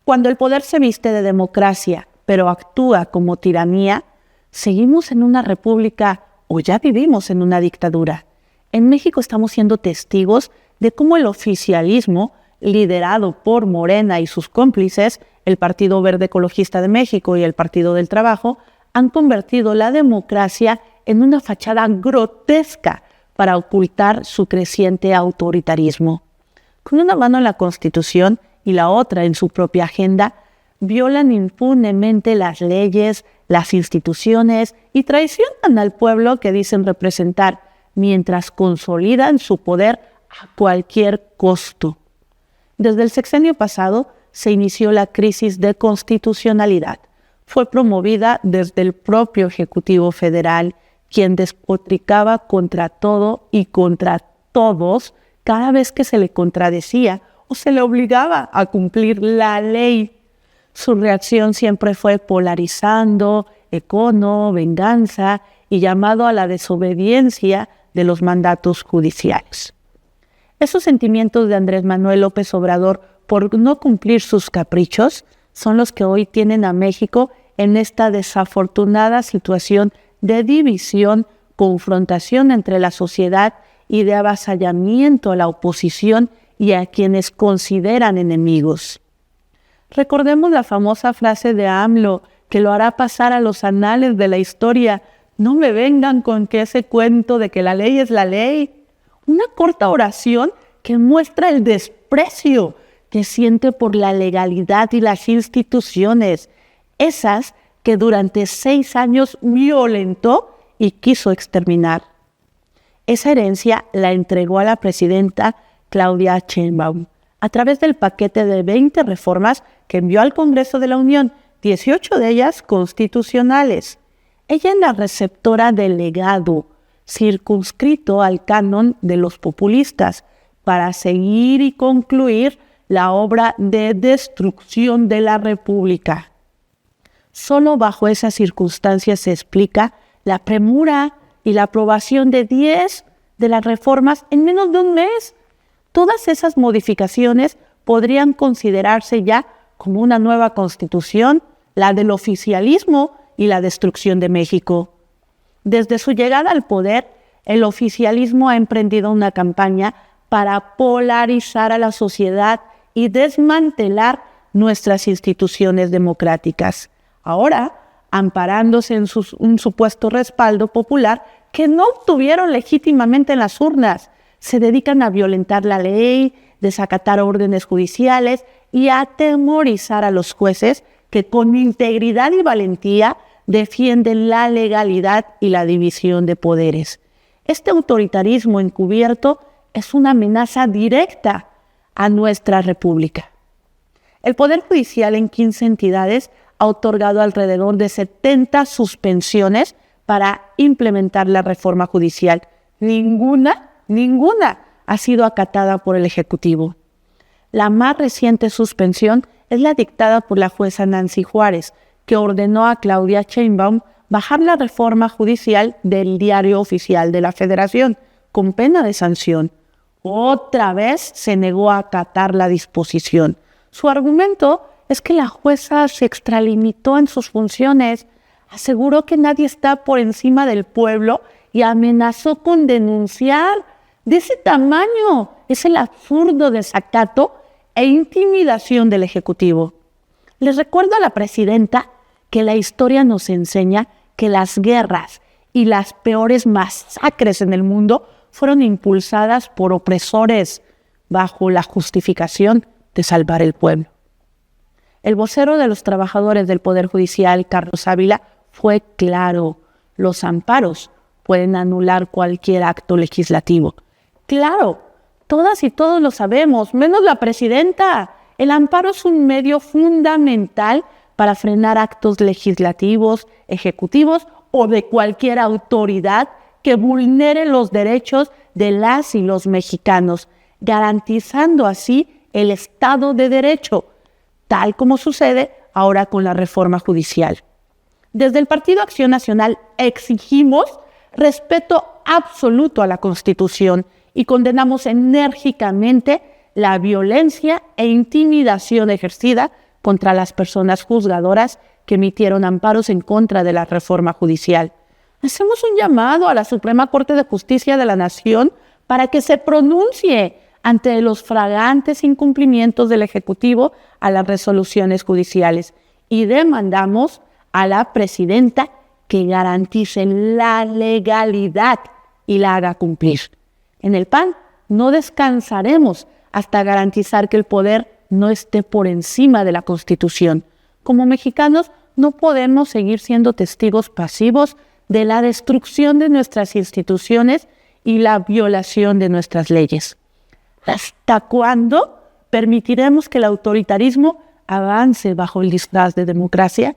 Cuando el poder se viste de democracia, pero actúa como tiranía, ¿seguimos en una república o ya vivimos en una dictadura? En México estamos siendo testigos de cómo el oficialismo, liderado por Morena y sus cómplices, el Partido Verde Ecologista de México y el Partido del Trabajo, han convertido la democracia en una fachada grotesca para ocultar su creciente autoritarismo. Con una mano en la Constitución y la otra en su propia agenda, violan impunemente las leyes, las instituciones y traicionan al pueblo que dicen representar, mientras consolidan su poder a cualquier costo. Desde el sexenio pasado se inició la crisis de constitucionalidad. Fue promovida desde el propio Ejecutivo Federal, quien despotricaba contra todo y contra todos cada vez que se le contradecía o se le obligaba a cumplir la ley. Su reacción siempre fue polarizando, econo, venganza y llamado a la desobediencia de los mandatos judiciales. Esos sentimientos de Andrés Manuel López Obrador por no cumplir sus caprichos son los que hoy tienen a México en esta desafortunada situación de división, confrontación entre la sociedad y de avasallamiento a la oposición y a quienes consideran enemigos. Recordemos la famosa frase de AMLO, que lo hará pasar a los anales de la historia: no me vengan con que ese cuento de que la ley es la ley. Una corta oración que muestra el desprecio que siente por la legalidad y las instituciones, esas que durante 6 años violentó y quiso exterminar. Esa herencia la entregó a la presidenta Claudia Sheinbaum a través del paquete de 20 reformas que envió al Congreso de la Unión, 18 de ellas constitucionales. Ella es la receptora del legado, circunscrito al canon de los populistas, para seguir y concluir la obra de destrucción de la República. Solo bajo esas circunstancias se explica la premura y la aprobación de 10 de las reformas en menos de un mes. Todas esas modificaciones podrían considerarse ya como una nueva constitución, la del oficialismo y la destrucción de México. Desde su llegada al poder, el oficialismo ha emprendido una campaña para polarizar a la sociedad y desmantelar nuestras instituciones democráticas. Ahora, amparándose en un supuesto respaldo popular que no obtuvieron legítimamente en las urnas, se dedican a violentar la ley, desacatar órdenes judiciales y a atemorizar a los jueces que con integridad y valentía defienden la legalidad y la división de poderes. Este autoritarismo encubierto es una amenaza directa a nuestra República. El Poder Judicial en 15 entidades ha otorgado alrededor de 70 suspensiones para implementar la reforma judicial. Ninguna ha sido acatada por el Ejecutivo. La más reciente suspensión es la dictada por la jueza Nancy Juárez, que ordenó a Claudia Sheinbaum bajar la reforma judicial del Diario Oficial de la Federación, con pena de sanción. Otra vez se negó a acatar la disposición. Su argumento es que la jueza se extralimitó en sus funciones, aseguró que nadie está por encima del pueblo y amenazó con denunciar. De ese tamaño es el absurdo desacato e intimidación del Ejecutivo. Les recuerdo a la presidenta que la historia nos enseña que las guerras y las peores masacres en el mundo fueron impulsadas por opresores bajo la justificación de salvar el pueblo. El vocero de los trabajadores del Poder Judicial, Carlos Ávila, fue claro: los amparos pueden anular cualquier acto legislativo. Claro, todas y todos lo sabemos, menos la presidenta. El amparo es un medio fundamental para frenar actos legislativos, ejecutivos o de cualquier autoridad que vulnere los derechos de las y los mexicanos, garantizando así el Estado de Derecho, tal como sucede ahora con la reforma judicial. Desde el Partido Acción Nacional exigimos respeto absoluto a la Constitución y condenamos enérgicamente la violencia e intimidación ejercida contra las personas juzgadoras que emitieron amparos en contra de la reforma judicial. Hacemos un llamado a la Suprema Corte de Justicia de la Nación para que se pronuncie ante los flagrantes incumplimientos del Ejecutivo a las resoluciones judiciales y demandamos a la presidenta que garantice la legalidad y la haga cumplir. En el PAN no descansaremos hasta garantizar que el poder no esté por encima de la Constitución. Como mexicanos no podemos seguir siendo testigos pasivos de la destrucción de nuestras instituciones y la violación de nuestras leyes. ¿Hasta cuándo permitiremos que el autoritarismo avance bajo el disfraz de democracia?